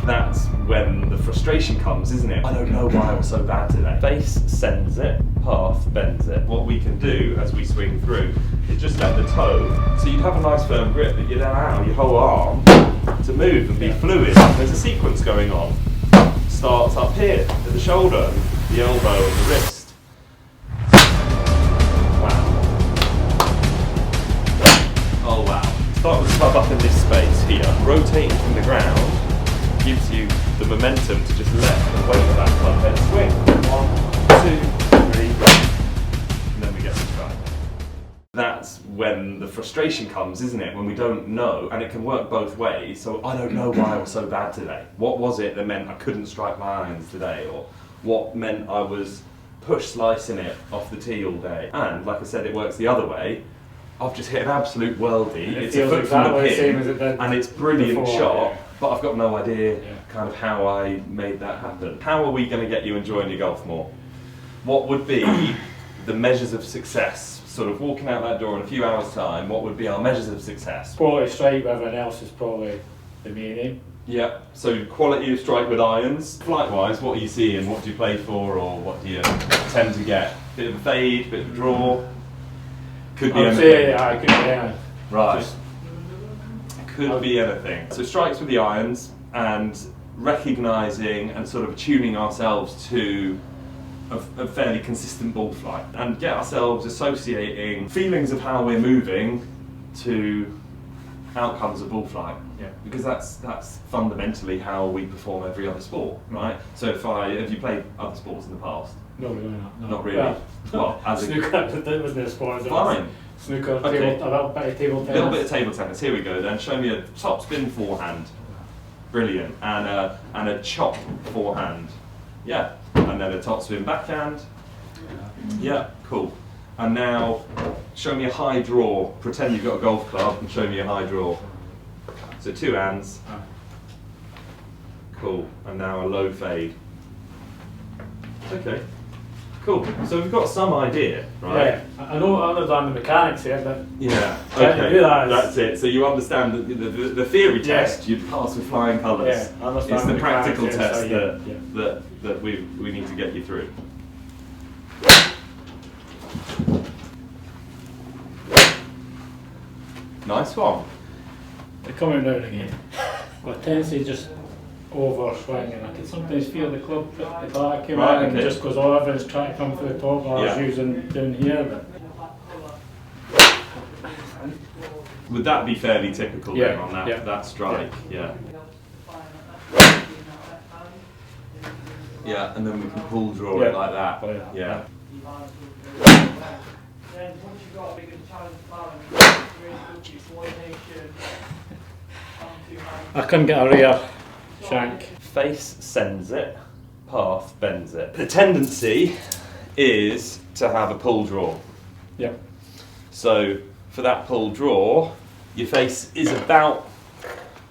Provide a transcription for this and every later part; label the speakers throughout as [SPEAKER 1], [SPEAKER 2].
[SPEAKER 1] That's when the frustration comes, isn't it? I don't know why I was so bad today. Face sends it, path bends it. What we can do as we swing through is just let the toe, so you'd have a nice firm grip, but you'd allow your whole arm to move and be fluid. There's a sequence going on. Starts up here at the shoulder, the elbow and the wrist. Wow. Oh wow. Start with the club up in this space here. Rotating from the ground gives you the momentum to just let the weight of that club head swing. 1, 2, 3, and then we get the strike. That's when the frustration comes, isn't it? When we don't know, and it can work both ways. So I don't know why I was so bad today. What was it that meant I couldn't strike my irons today? Or what meant I was push slicing it off the tee all day? And like I said, it works the other way. I've just hit an absolute worldie. It's a foot from the pin, and it's a brilliant shot, but I've got no idea kind of how I made that happen. How are we going to get you enjoying your golf more? What would be the measures of success? Sort of walking out that door in a few hours' time, what would be our measures of success?
[SPEAKER 2] Quality strike with everyone else is probably the main aim.
[SPEAKER 1] Yeah, so quality of strike with irons. Flight-wise, what are you seeing? What do you play for, or what do you tend to get? Bit of a fade, bit of a draw? Could be anything.
[SPEAKER 2] Could be anything.
[SPEAKER 1] Right. Could be anything. So strikes with the irons and recognising and sort of tuning ourselves to a fairly consistent ball flight and get ourselves associating feelings of how we're moving to outcomes of ball flight.
[SPEAKER 2] Yeah.
[SPEAKER 1] Because that's fundamentally how we perform every other sport, right? So have you played other sports in the past?
[SPEAKER 2] No, really not. No.
[SPEAKER 1] Not really. Well, as
[SPEAKER 2] snooker, that wasn't a sport.
[SPEAKER 1] Fine.
[SPEAKER 2] Snooker,
[SPEAKER 1] Okay.
[SPEAKER 2] a little bit of table tennis.
[SPEAKER 1] A little bit of table tennis. Here we go then. Show me a top spin forehand. Brilliant. And a chop forehand. Yeah. And then a top spin backhand. Yeah, cool. And now show me a high draw. Pretend you've got a golf club and show me a high draw. So 2 hands. Cool. And now a low fade. Okay. Cool. So we've got some idea, right?
[SPEAKER 2] Yeah. I know I understand the mechanics here, but
[SPEAKER 1] yeah.
[SPEAKER 2] Okay.
[SPEAKER 1] That's it. So you understand the theory test you'd pass with flying colours.
[SPEAKER 2] Yeah, I understand
[SPEAKER 1] it's the practical
[SPEAKER 2] mechanics,
[SPEAKER 1] test
[SPEAKER 2] so
[SPEAKER 1] that we need to get you through. Nice one.
[SPEAKER 2] they're coming down again. But tendency just over swinging. I can sometimes feel the club at the back of
[SPEAKER 1] Right,
[SPEAKER 2] and it just goes, oh, everyone's trying to come through the top, I was using down here. But
[SPEAKER 1] would that be fairly typical then on that strike? Yeah. Yeah, and then we can pull draw it like that. Yeah.
[SPEAKER 2] I couldn't get a rear shank.
[SPEAKER 1] Face sends it, path bends it. The tendency is to have a pull draw.
[SPEAKER 2] Yeah.
[SPEAKER 1] So for that pull draw, your face is about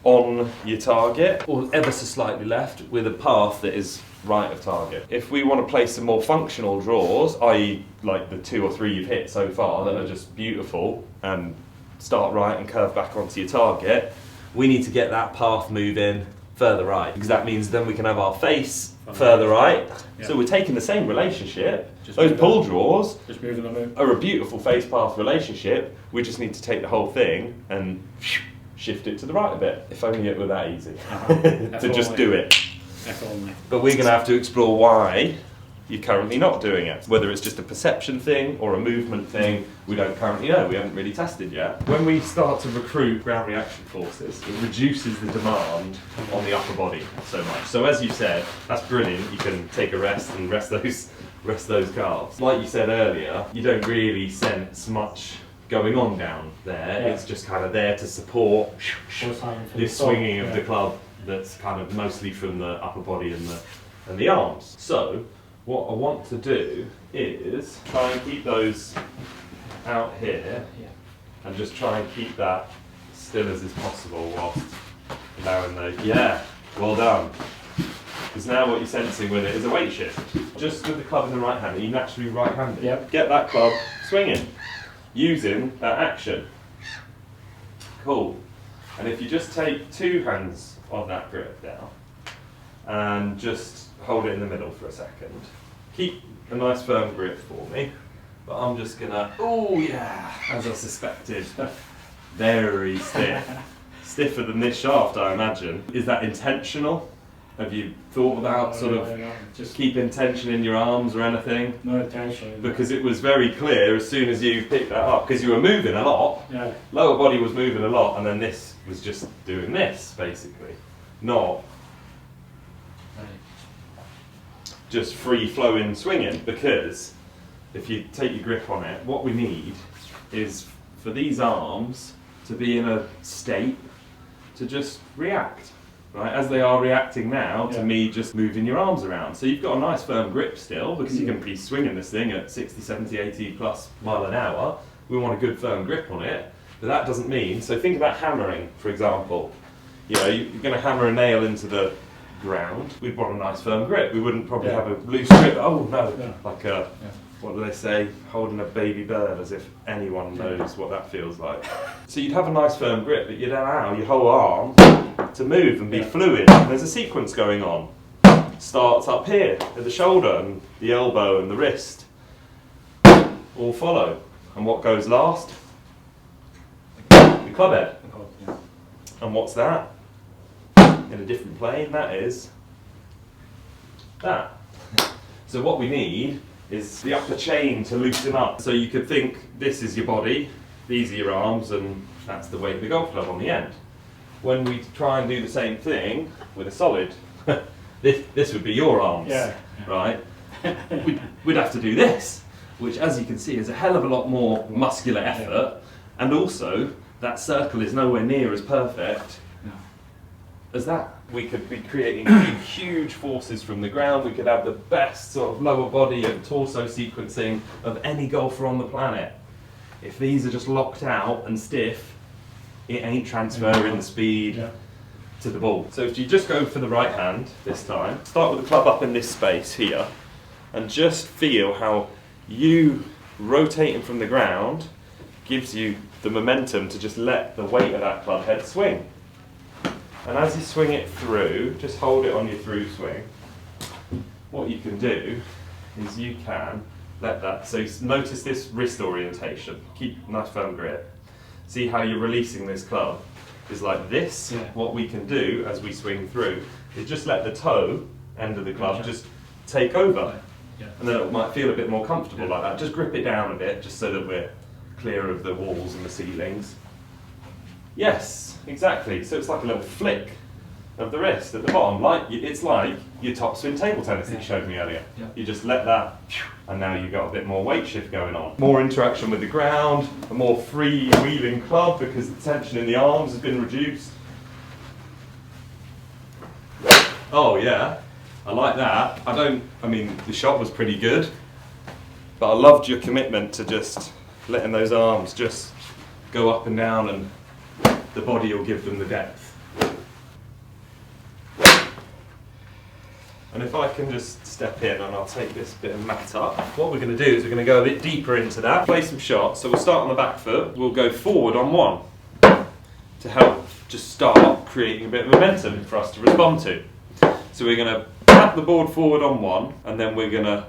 [SPEAKER 1] on your target or ever so slightly left with a path that is right of target. If we want to play some more functional draws, i.e. like the 2 or 3 you've hit so far that are just beautiful and start right and curve back onto your target, we need to get that path moving further right, because that means then we can have our face further right. Yeah. So we're taking the same relationship. Those pull draws
[SPEAKER 2] just moving them in.
[SPEAKER 1] are a beautiful face path relationship. We just need to take the whole thing and shift it to the right a bit. If only it were that easy to just do it.
[SPEAKER 2] If only.
[SPEAKER 1] But we're going to have to explore why you're currently not doing it. Whether it's just a perception thing or a movement thing, we don't currently know. We haven't really tested yet. When we start to recruit ground reaction forces, it reduces the demand on the upper body so much. So as you said, that's brilliant. You can take a rest and rest those calves. Like you said earlier, you don't really sense much going on down there. It's just kind of there to support this swinging of the club that's kind of mostly from the upper body and the arms. So what I want to do is try and keep those out here and just try and keep that still as is possible whilst allowing those. Yeah, well done. Because now what you're sensing with it is a weight shift. Just with the club in the right hand, are you naturally right-handed?
[SPEAKER 2] Yep.
[SPEAKER 1] Get that club swinging, using that action. Cool. And if you just take 2 hands of that grip now, and just hold it in the middle for a second. Keep a nice firm grip for me, but I'm just gonna, oh yeah, as I suspected, very stiff. Stiffer than this shaft, I imagine. Is that intentional? Have you thought about sort of just keeping tension in your arms or anything?
[SPEAKER 2] No tension.
[SPEAKER 1] Because it was very clear as soon as you picked that up, because you were moving a lot,
[SPEAKER 2] Yeah.
[SPEAKER 1] lower body was moving a lot, and then this was just doing this, basically. Not just free-flowing swinging, because if you take your grip on it, what we need is for these arms to be in a state to just react. Right, as they are reacting now to me just moving your arms around. So you've got a nice firm grip still, because you can be swinging this thing at 60, 70, 80 plus mile an hour. We want a good firm grip on it, but that doesn't mean, so think about hammering, for example. You know, you're going to hammer a nail into the ground. We'd want a nice firm grip. We wouldn't probably have a loose grip. Oh no, like a, what do they say, holding a baby bird, as if anyone knows what that feels like. So you'd have a nice firm grip, but you'd allow your whole arm to move and be fluid. And there's a sequence going on. Starts up here at the shoulder and the elbow and the wrist. All follow. And what goes last? The club head. And what's that? In a different plane, that is that. So what we need is the upper chain to loosen up. So you could think this is your body, these are your arms, and that's the weight of the golf club on the end. When we try and do the same thing with a solid, this would be your arms, right? We'd have to do this, which, as you can see, is a hell of a lot more muscular effort, and also that circle is nowhere near as perfect as that. We could be creating huge forces from the ground. We could have the best sort of lower body and torso sequencing of any golfer on the planet. If these are just locked out and stiff, it ain't transferring the speed to the ball. So if you just go for the right hand this time, start with the club up in this space here, and just feel how you rotating from the ground gives you the momentum to just let the weight of that club head swing. And as you swing it through, just hold it on your through swing. What you can do is you can let that, so notice this wrist orientation, keep nice firm grip. See how you're releasing this club is like this. What we can do as we swing through is just let the toe end of the club just take over. And then it might feel a bit more comfortable like that. Just grip it down a bit, just so that we're clear of the walls and the ceilings. Yes, exactly. So it's like a little flick of the wrist at the bottom. It's like your topspin table tennis that you showed me earlier. You just let that, and now you've got a bit more weight shift going on. More interaction with the ground, a more free-wheeling club because the tension in the arms has been reduced. Oh yeah, I like that. I mean, the shot was pretty good, but I loved your commitment to just letting those arms just go up and down, and the body will give them the depth. And if I can just step in and I'll take this bit of mat up. What we're going to do is we're going to go a bit deeper into that, play some shots. So we'll start on the back foot, we'll go forward on one to help just start creating a bit of momentum for us to respond to. So we're going to tap the board forward on one, and then we're going to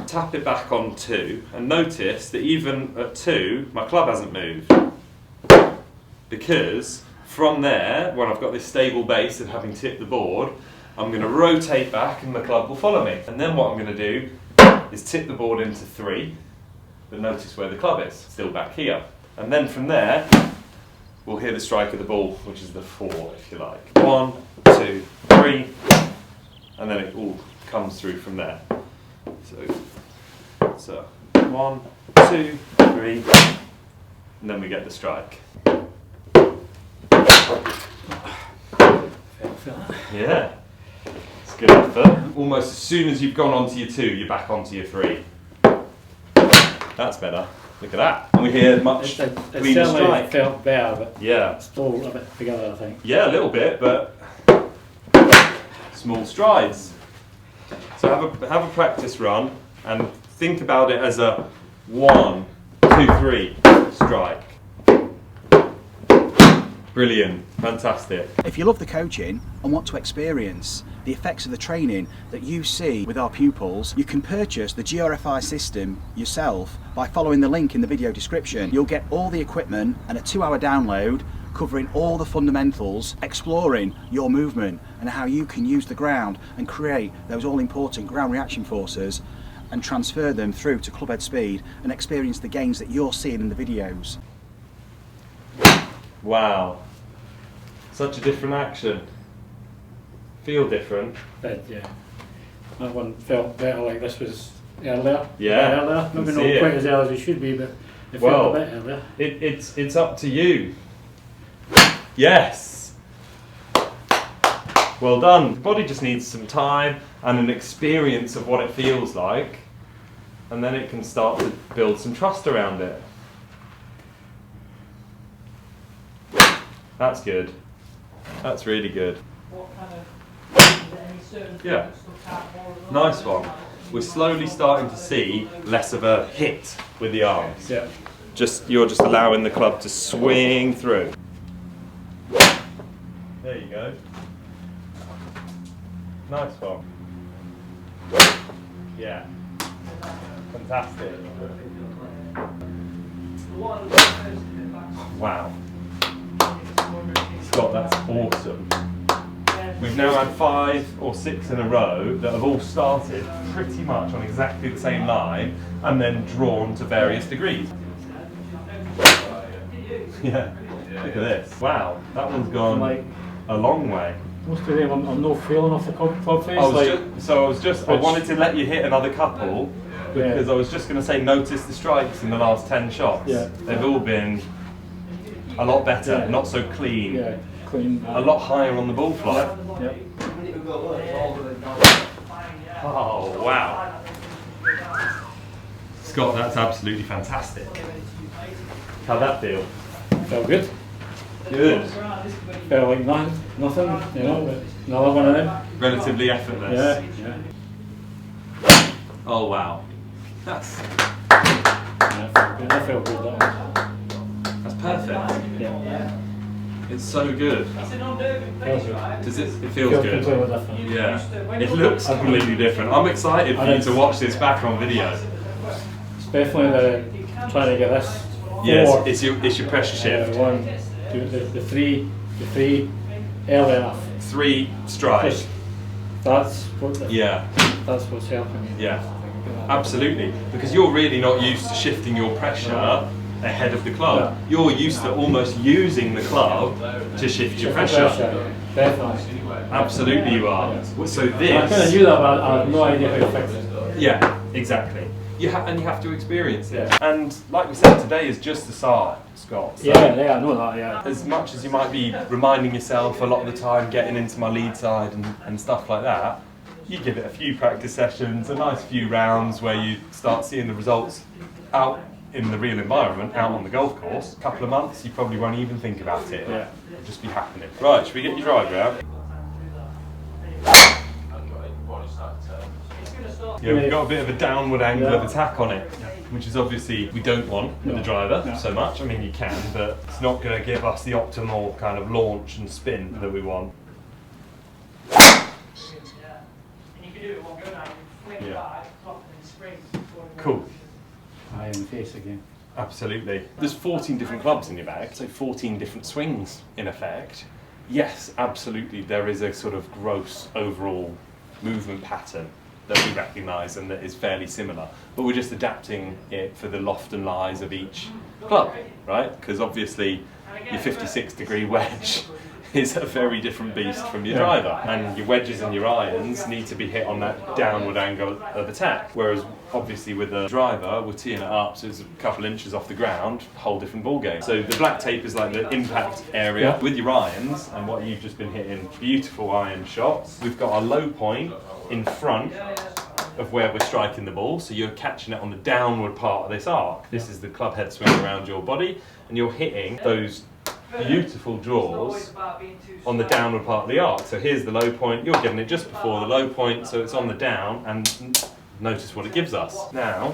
[SPEAKER 1] tap it back on two, and notice that even at two, my club hasn't moved. Because from there, when I've got this stable base of having tipped the board, I'm going to rotate back and the club will follow me. And then what I'm going to do is tip the board into three, but notice where the club is, still back here. And then from there, we'll hear the strike of the ball, which is the four, if you like. 1, 2, 3, and then it all comes through from there. So 1, 2, 3, and then we get the strike. Yeah, it's good effort. Almost as soon as you've gone onto your two, you're back onto your three. That's better. Look at that. And we hear much cleaner strike.
[SPEAKER 2] It felt better, but still a bit together, I think.
[SPEAKER 1] Yeah, a little bit, but small strides. So have a practice run and think about it as a 1, 2, 3 strike. Brilliant, fantastic.
[SPEAKER 3] If you love the coaching and want to experience the effects of the training that you see with our pupils, you can purchase the GRFI system yourself by following the link in the video description. You'll get all the equipment and a 2-hour download covering all the fundamentals, exploring your movement and how you can use the ground and create those all-important ground reaction forces and transfer them through to clubhead speed and experience the gains that you're seeing in the videos.
[SPEAKER 1] Wow, such a different action. Feel different.
[SPEAKER 2] But yeah, that one felt better like this was earlier.
[SPEAKER 1] Yeah,
[SPEAKER 2] Earlier. Maybe not quite as early as it should be, but it felt a bit earlier.
[SPEAKER 1] It's up to you. Yes. Well done. The body just needs some time and an experience of what it feels like, and then it can start to build some trust around it. That's good. That's really good. Yeah. Nice one. We're slowly starting to see less of a hit with the arms.
[SPEAKER 2] Yeah.
[SPEAKER 1] You're just allowing the club to swing through. There you go. Nice one. Yeah. Fantastic. Wow. Scott, that's awesome. We've now had 5 or 6 in a row that have all started pretty much on exactly the same line and then drawn to various degrees. Yeah, look at this. Wow, that one's gone a long way.
[SPEAKER 2] Most of them, I'm not feeling off the club face.
[SPEAKER 1] I wanted to let you hit another couple because I was just going to say notice the strikes in the last 10 shots.
[SPEAKER 2] Yeah.
[SPEAKER 1] They've all been a lot better, not so clean.
[SPEAKER 2] Yeah, clean.
[SPEAKER 1] A lot higher on the ball flight.
[SPEAKER 2] Yeah.
[SPEAKER 1] Oh, wow. Scott, that's absolutely fantastic. How'd that feel?
[SPEAKER 2] Felt good.
[SPEAKER 1] Good.
[SPEAKER 2] Felt like nothing, you know, but another one of them.
[SPEAKER 1] Relatively effortless.
[SPEAKER 2] Yeah.
[SPEAKER 1] Oh, wow. That's
[SPEAKER 2] I felt good, that one.
[SPEAKER 1] That's perfect.
[SPEAKER 2] Yeah.
[SPEAKER 1] It's so good.
[SPEAKER 2] Feels good.
[SPEAKER 1] Does it? It feels good.
[SPEAKER 2] Completely different.
[SPEAKER 1] Yeah. It looks completely different. I'm excited for you to watch this back on video.
[SPEAKER 2] It's definitely trying to get this.
[SPEAKER 1] Yes, it's your pressure shift.
[SPEAKER 2] 1, 2, the three early enough.
[SPEAKER 1] 3 strikes.
[SPEAKER 2] That's what. That's what's helping me.
[SPEAKER 1] Yeah. Absolutely. Because you're really not used to shifting your pressure ahead of the club.
[SPEAKER 2] Yeah.
[SPEAKER 1] You're used to almost using the club to shift your pressure.
[SPEAKER 2] Definitely.
[SPEAKER 1] Absolutely you are. So
[SPEAKER 2] I kind of knew that, but I had no idea how to fix it.
[SPEAKER 1] Yeah, exactly. You have to experience it. And like we said, today is just the start, Scott. So
[SPEAKER 2] Yeah, I know that, yeah.
[SPEAKER 1] as much as you might be reminding yourself a lot of the time, getting into my lead side and stuff like that, you give it a few practice sessions, a nice few rounds where you start seeing the results out in the real environment, out on the golf course. A couple of months, you probably won't even think about it.
[SPEAKER 2] Yeah.
[SPEAKER 1] It'll just be happening. Right, should we get your driver out? Yeah, we've got a bit of a downward angle of attack on it, which is obviously we don't want with the driver so much. I mean, you can, but it's not going to give us the optimal kind of launch and spin that we want. Yeah. Cool.
[SPEAKER 2] Eye in the face again.
[SPEAKER 1] Absolutely. There's 14 different clubs in your bag, so 14 different swings in effect. Yes, absolutely, there is a sort of gross overall movement pattern that we recognise and that is fairly similar, but we're just adapting it for the loft and lies of each club, right? Because obviously your 56-degree wedge is a very different beast from your driver, and your wedges and your irons need to be hit on that downward angle of attack, whereas obviously with the driver we're teeing it up so it's a couple inches off the ground, whole different ball game. So the black tape is like the impact area with your irons, and what you've just been hitting, beautiful iron shots. We've got our low point in front of where we're striking the ball, so you're catching it on the downward part of this arc. This is the club head swing around your body, and you're hitting those beautiful draws on the downward part of the arc. So here's the low point, you're getting it just before the low point, so it's on the down, and notice what it gives us. Now,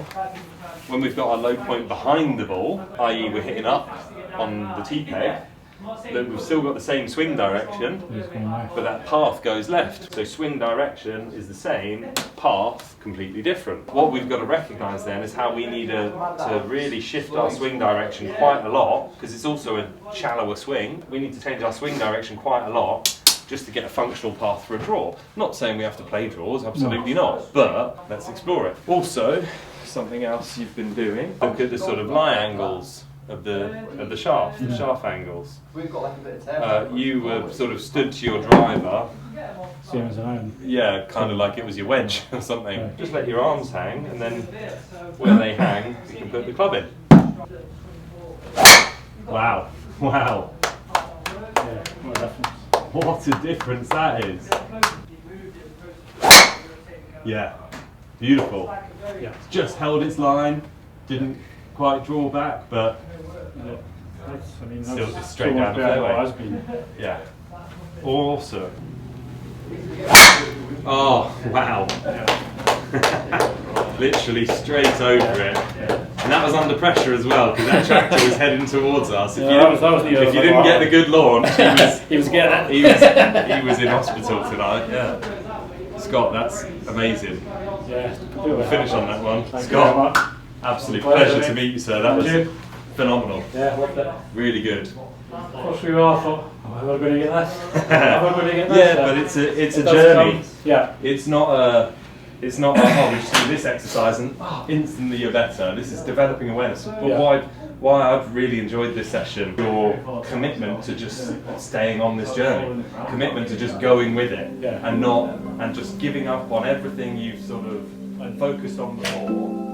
[SPEAKER 1] when we've got our low point behind the ball, i.e. we're hitting up on the tee peg, that we've still got the same swing direction,
[SPEAKER 2] He's going left.
[SPEAKER 1] but that path goes left. So swing direction is the same, path completely different. What we've got to recognise then is how we need to really shift our swing direction quite a lot, because it's also a shallower swing. We need to change our swing direction quite a lot just to get a functional path for a draw. Not saying we have to play draws, absolutely not, but let's explore it. Also, something else you've been doing, look at the sort of lie angles of the shaft, the shaft angles.
[SPEAKER 4] We've got like a bit of
[SPEAKER 1] You were sort of stood to your driver,
[SPEAKER 2] Same as an iron.
[SPEAKER 1] yeah, kind of like it was your wedge or something. Just let your arms hang, and then where they hang, you can put the club in. Wow, wow.
[SPEAKER 2] Yeah, what a difference.
[SPEAKER 1] What a difference that is. Yeah, beautiful.
[SPEAKER 2] Yeah.
[SPEAKER 1] Just held its line, didn't quite draw back, but
[SPEAKER 2] I mean,
[SPEAKER 1] Still
[SPEAKER 2] that's
[SPEAKER 1] just straight
[SPEAKER 2] so
[SPEAKER 1] down the
[SPEAKER 2] much better than
[SPEAKER 1] fairway.
[SPEAKER 2] what has been.
[SPEAKER 1] yeah. Awesome. Oh, wow. Literally straight over it. And that was under pressure as well, because that tractor was heading towards us. If
[SPEAKER 2] Yeah,
[SPEAKER 1] you
[SPEAKER 2] that
[SPEAKER 1] didn't,
[SPEAKER 2] was the
[SPEAKER 1] if you
[SPEAKER 2] other
[SPEAKER 1] didn't
[SPEAKER 2] one.
[SPEAKER 1] get the good launch,
[SPEAKER 2] He was getting
[SPEAKER 1] he
[SPEAKER 2] it.
[SPEAKER 1] was in hospital tonight. Yeah. Scott, that's amazing.
[SPEAKER 2] Yeah.
[SPEAKER 1] We'll finish on that one.
[SPEAKER 2] Thank you
[SPEAKER 1] Scott,
[SPEAKER 2] very much.
[SPEAKER 1] absolute
[SPEAKER 2] Pleasure,
[SPEAKER 1] pleasure to
[SPEAKER 2] mate.
[SPEAKER 1] meet you, sir. That was
[SPEAKER 2] Thank you.
[SPEAKER 1] phenomenal.
[SPEAKER 2] Yeah, loved it.
[SPEAKER 1] Really good.
[SPEAKER 2] First we all thought, am I ever going to get this? Am I going to get this?
[SPEAKER 1] Yeah, but it's a
[SPEAKER 2] It does
[SPEAKER 1] journey.
[SPEAKER 2] come. Yeah.
[SPEAKER 1] It's not oh, we just do this exercise and instantly you're better. This is developing awareness. But
[SPEAKER 2] Yeah.
[SPEAKER 1] why I've really enjoyed this session, your commitment to just staying on this journey, commitment to just going with it,
[SPEAKER 2] Yeah.
[SPEAKER 1] and just giving up on everything you've sort of focused on before.